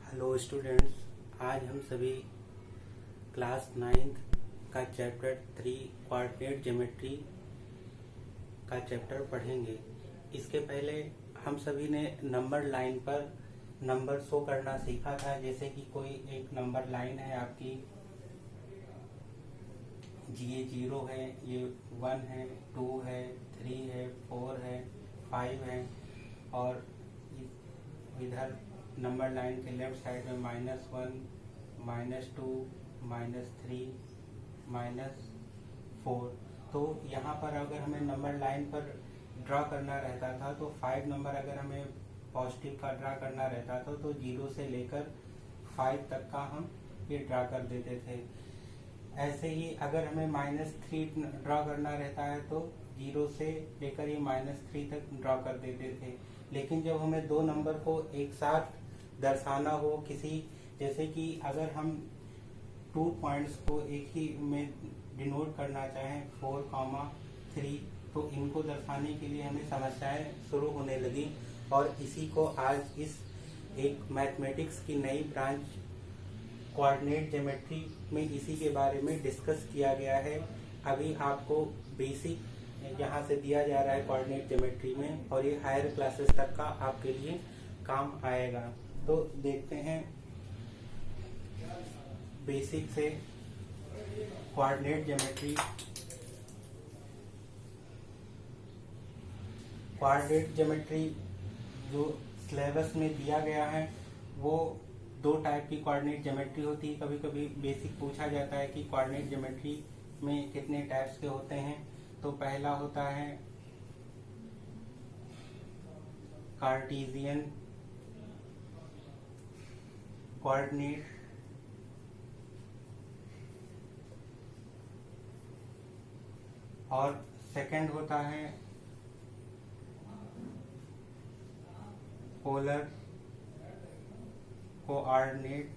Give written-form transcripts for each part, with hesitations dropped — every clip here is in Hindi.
हेलो स्टूडेंट्स, आज हम सभी क्लास 9th का चैप्टर 3 कोऑर्डिनेट ज्योमेट्री का चैप्टर पढ़ेंगे। इसके पहले हम सभी ने नंबर लाइन पर नंबर शो करना सीखा था। जैसे कि कोई एक नंबर लाइन है आपकी, ये 0 है, ये 1 है, 2 है, 3 है, 4 है, 5 है और इधर नंबर लाइन के लेफ्ट साइड में -1, -2, -3, -4। तो यहाँ पर अगर हमें नंबर लाइन पर ड्रा करना रहता था तो 5 नंबर अगर हमें पॉजिटिव का ड्रा करना रहता था तो 0 से लेकर 5 तक का हम ये ड्रा कर देते थे। ऐसे ही अगर हमें -3 ड्रा करना रहता है तो 0 से लेकर ये -3 तक ड्रा कर देते थे। लेकिन जब हमें दो नंबर को एक साथ दर्शाना हो किसी, जैसे कि अगर हम 2 पॉइंट्स को एक ही में डिनोट करना चाहें 4, 3, तो इनको दर्शाने के लिए हमें समस्याएं शुरू होने लगी और इसी को आज इस एक मैथमेटिक्स की नई ब्रांच कोऑर्डिनेट ज्योमेट्री में इसी के बारे में डिस्कस किया गया है। अभी आपको बेसिक यहाँ से दिया जा रहा है कोऑर्डिनेट ज्योमेट्री में और ये हायर क्लासेस तक का आपके लिए काम आएगा। तो देखते हैं बेसिक से कोऑर्डिनेट ज्योमेट्री। कोऑर्डिनेट ज्योमेट्री जो सिलेबस में दिया गया है वो 2 टाइप की कोऑर्डिनेट ज्योमेट्री होती है। कभी कभी बेसिक पूछा जाता है कि कोऑर्डिनेट ज्योमेट्री में कितने टाइप्स के होते हैं। तो पहला होता है कार्टेशियन कोऑर्डिनेट, और सेकंड होता है पोलर कोऑर्डिनेट।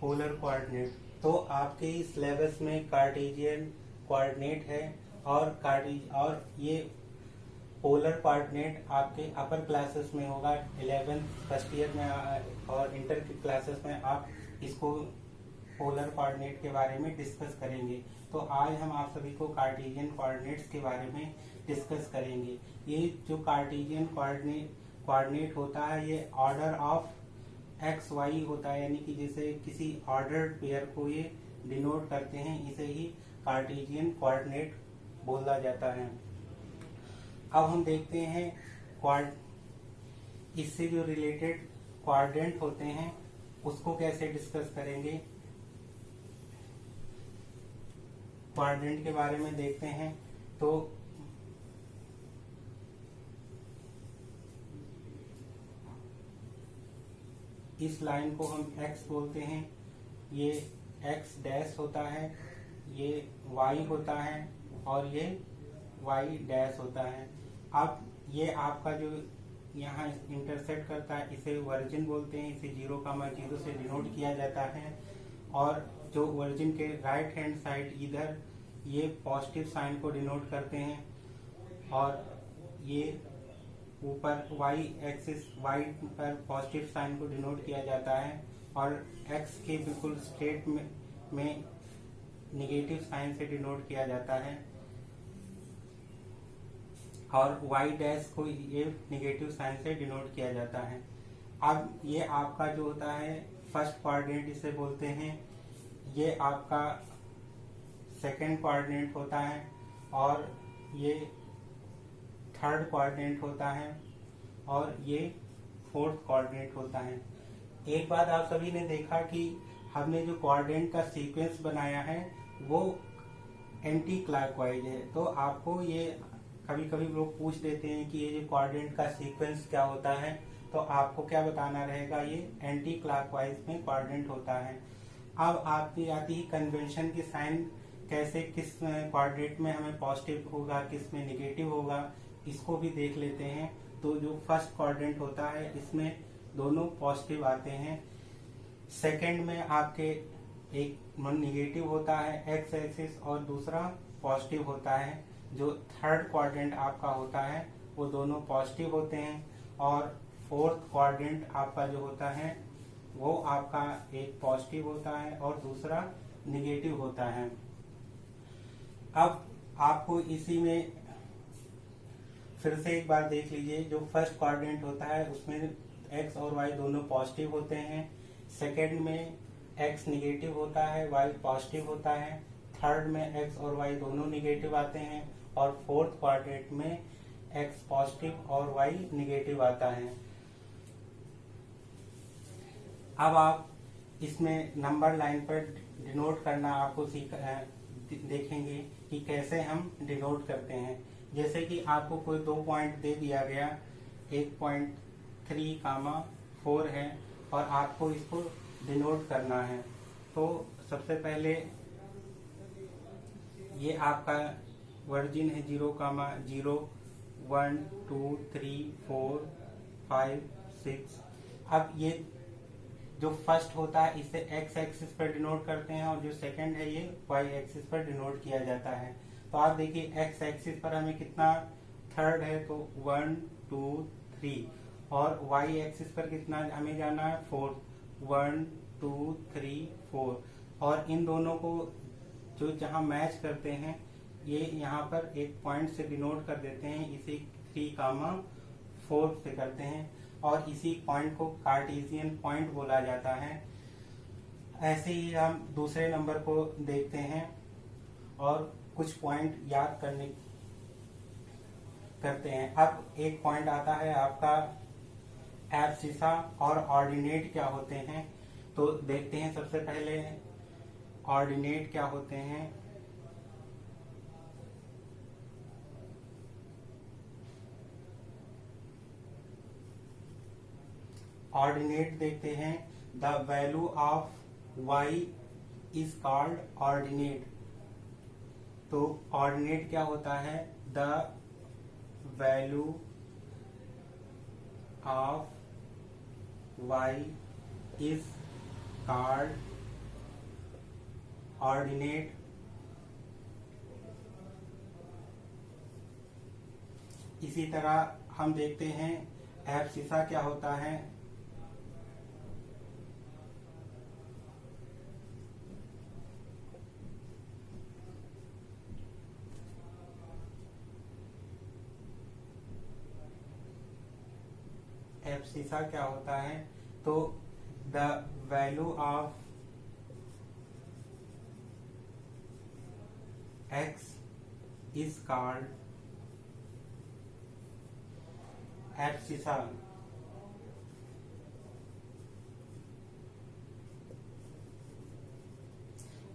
पोलर कोऑर्डिनेट तो आपके सिलेबस में कार्टेशियन कोऑर्डिनेट है और ये पोलर कोऑर्डिनेट आपके अपर क्लासेस में होगा, 11th फर्स्ट ईयर में और इंटर की क्लासेस में आप इसको पोलर कोऑर्डिनेट के बारे में डिस्कस करेंगे। तो आज हम आप सभी को कार्टेशियन कोऑर्डिनेट्स के बारे में डिस्कस करेंगे। ये जो कार्टेशियन कोऑर्डिनेट होता है ये ऑर्डर ऑफ एक्स वाई होता है, यानी कि जैसे किसी ऑर्डर्ड पेयर को ये डिनोट करते हैं, इसे ही कार्टेशियन कोऑर्डिनेट बोला जाता है। अब हम देखते हैं इससे जो रिलेटेड क्वाड्रेंट होते हैं उसको कैसे डिस्कस करेंगे। क्वाड्रेंट के बारे में देखते हैं तो इस लाइन को हम x बोलते हैं, ये x डैश होता है, ये y होता है और ये y डैश होता है। अब ये आपका जो यहाँ इंटरसेक्ट करता है इसे वर्जिन बोलते हैं, इसे 0,0 से डिनोट किया जाता है। और जो वर्जिन के राइट हैंड साइड इधर ये पॉजिटिव साइन को डिनोट करते हैं और ये ऊपर y एक्सिस y पर पॉजिटिव साइन को डिनोट किया जाता है और x के बिल्कुल स्ट्रेट में निगेटिव साइन से डिनोट किया जाता है और y डैश को ये निगेटिव साइन से डिनोट किया जाता है। अब ये आपका जो होता है फर्स्ट कोऑर्डिनेट इसे बोलते हैं, ये आपका सेकंड कोऑर्डिनेट होता है और ये थर्ड कोऑर्डिनेट होता है और ये फोर्थ कोऑर्डिनेट होता है। एक बात आप सभी ने देखा कि हमने जो कोऑर्डिनेट का सीक्वेंस बनाया है वो एंटी क्लॉकवाइज है। तो आपको ये कभी कभी लोग पूछ देते हैं कि ये जो कोऑर्डिनेट का सीक्वेंस क्या होता है, तो आपको क्या बताना रहेगा, ये एंटी क्लॉकवाइज में कोऑर्डिनेट होता है। अब आपकी आती है कन्वेंशन की साइन कैसे किस कोऑर्डिनेट में हमें पॉजिटिव होगा किस में निगेटिव होगा, इसको भी देख लेते हैं। तो जो फर्स्ट कोऑर्डिनेट होता है इसमें दोनों पॉजिटिव आते हैं। सेकंड में आपके एक निगेटिव होता है x एक्सिस और दूसरा पॉजिटिव होता है। जो थर्ड क्वाड्रेंट आपका होता है वो दोनों पॉजिटिव होते हैं, और फोर्थ क्वाड्रेंट आपका जो होता है वो आपका एक पॉजिटिव होता है और दूसरा निगेटिव होता है। अब आपको इसी में फिर से एक बार देख लीजिए, जो फर्स्ट क्वाड्रेंट होता है उसमें एक्स और वाई दोनों पॉजिटिव होते हैं, सेकेंड में एक्स निगेटिव होता है, वाई पॉजिटिव होता है, थर्ड में एक्स और वाई दोनों निगेटिव आते हैं, और फोर्थ क्वाड्रेंट में एक्स पॉजिटिव और वाई निगेटिव आता है। अब आप इसमें नंबर लाइन पर डिनोट करना आपको देखेंगे कि कैसे हम डिनोट करते हैं। जैसे कि आपको कोई 2 पॉइंट दे दिया गया, 1.3, 4 है, और आपको इसको डिनोट करना है। तो सबसे पहले ये आपका वर्जिन है 0, 1, 2, 3, 4, 5, 6। अब ये जो फर्स्ट होता है इसे एक्स एक्सिस पर डिनोट करते हैं, और जो सेकंड है ये वाई एक्सिस पर डिनोट किया जाता है। तो आप देखिए एक्स एक्सिस पर हमें कितना थर्ड है, तो 1, 2, 3, और वाई एक्सिस पर कितना हमें जाना है 4, 1, 2, 3, 4, और इन दोनों को जो जहां मैच करते हैं ये यहाँ पर एक पॉइंट से डिनोट कर देते हैं, इसे 3, 4 से करते हैं, और इसी पॉइंट को कार्टेशियन पॉइंट बोला जाता है। ऐसे ही हम दूसरे नंबर को देखते हैं और कुछ पॉइंट याद करते हैं। अब एक पॉइंट आता है आपका एब्सिसा, और ऑर्डिनेट क्या होते हैं तो देखते हैं। सबसे पहले ऑर्डिनेट क्या होते हैं। ऑर्डिनेट देखते हैं, the value of y is called ordinate. तो ऑर्डिनेट क्या होता है, the value of y is called ordinate. इसी तरह हम देखते हैं एब्सिसा क्या होता है। एब्सिसा क्या होता है, तो the value of x is called abscissa.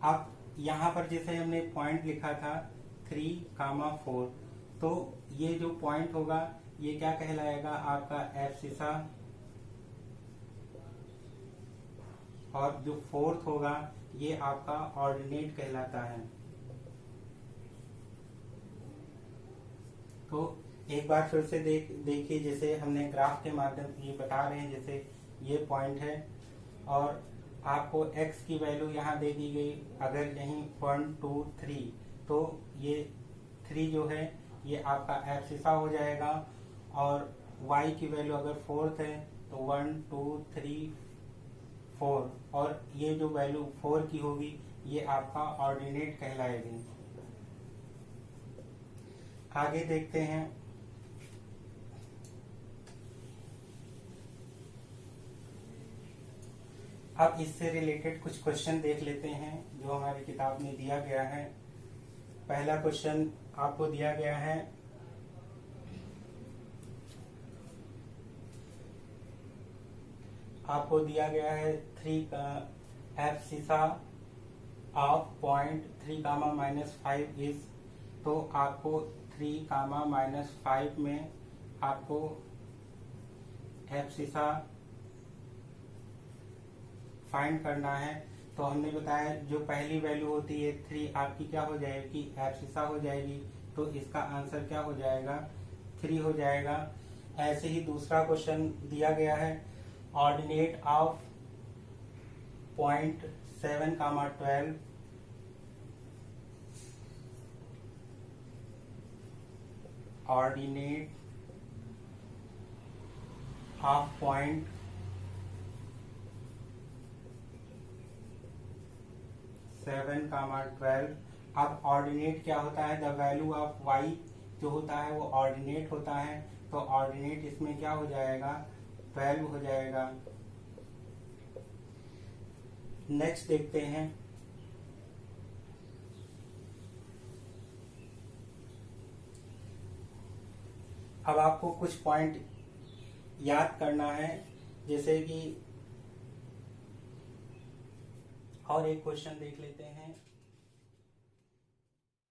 अब यहाँ पर जैसे हमने पॉइंट लिखा था 3, 4, तो ये जो पॉइंट होगा ये क्या कहलाएगा आपका एब्सिसा, और जो फोर्थ होगा ये आपका ऑर्डिनेट कहलाता है। तो एक बार फिर से देखिए, जैसे हमने ग्राफ के माध्यम से ये बता रहे हैं, जैसे ये पॉइंट है और आपको x की वैल्यू यहाँ दे दी गई, अगर यहीं 1, 2, 3, तो ये 3 जो है ये आपका एब्सिसा हो जाएगा, और y की वैल्यू अगर फोर्थ है तो 1, 2, 3, 4, और ये जो वैल्यू 4 की होगी ये आपका ऑर्डिनेट कहलाएगी। आगे देखते हैं। अब इससे रिलेटेड कुछ क्वेश्चन देख लेते हैं जो हमारी किताब में दिया गया है। पहला क्वेश्चन आपको दिया गया है, आपको दिया गया है 3 का एब्सिसा ऑफ पॉइंट 3, -5 इज। तो आपको 3, -5 में आपको एब्सिसा फाइंड करना है। तो हमने बताया जो पहली वैल्यू होती है 3 आपकी क्या हो जाएगी, एब्सिसा हो जाएगी, तो इसका आंसर क्या हो जाएगा, 3 हो जाएगा। ऐसे ही दूसरा क्वेश्चन दिया गया है, ordinate of point 7, 12, ordinate half point 7, 12। अब ऑर्डिनेट क्या होता है, द वैल्यू ऑफ y जो होता है वो ऑर्डिनेट होता है, तो ऑर्डिनेट इसमें क्या हो जाएगा, 12 हो जाएगा। नेक्स्ट देखते हैं, अब आपको कुछ पॉइंट याद करना है, जैसे कि और एक क्वेश्चन देख लेते हैं।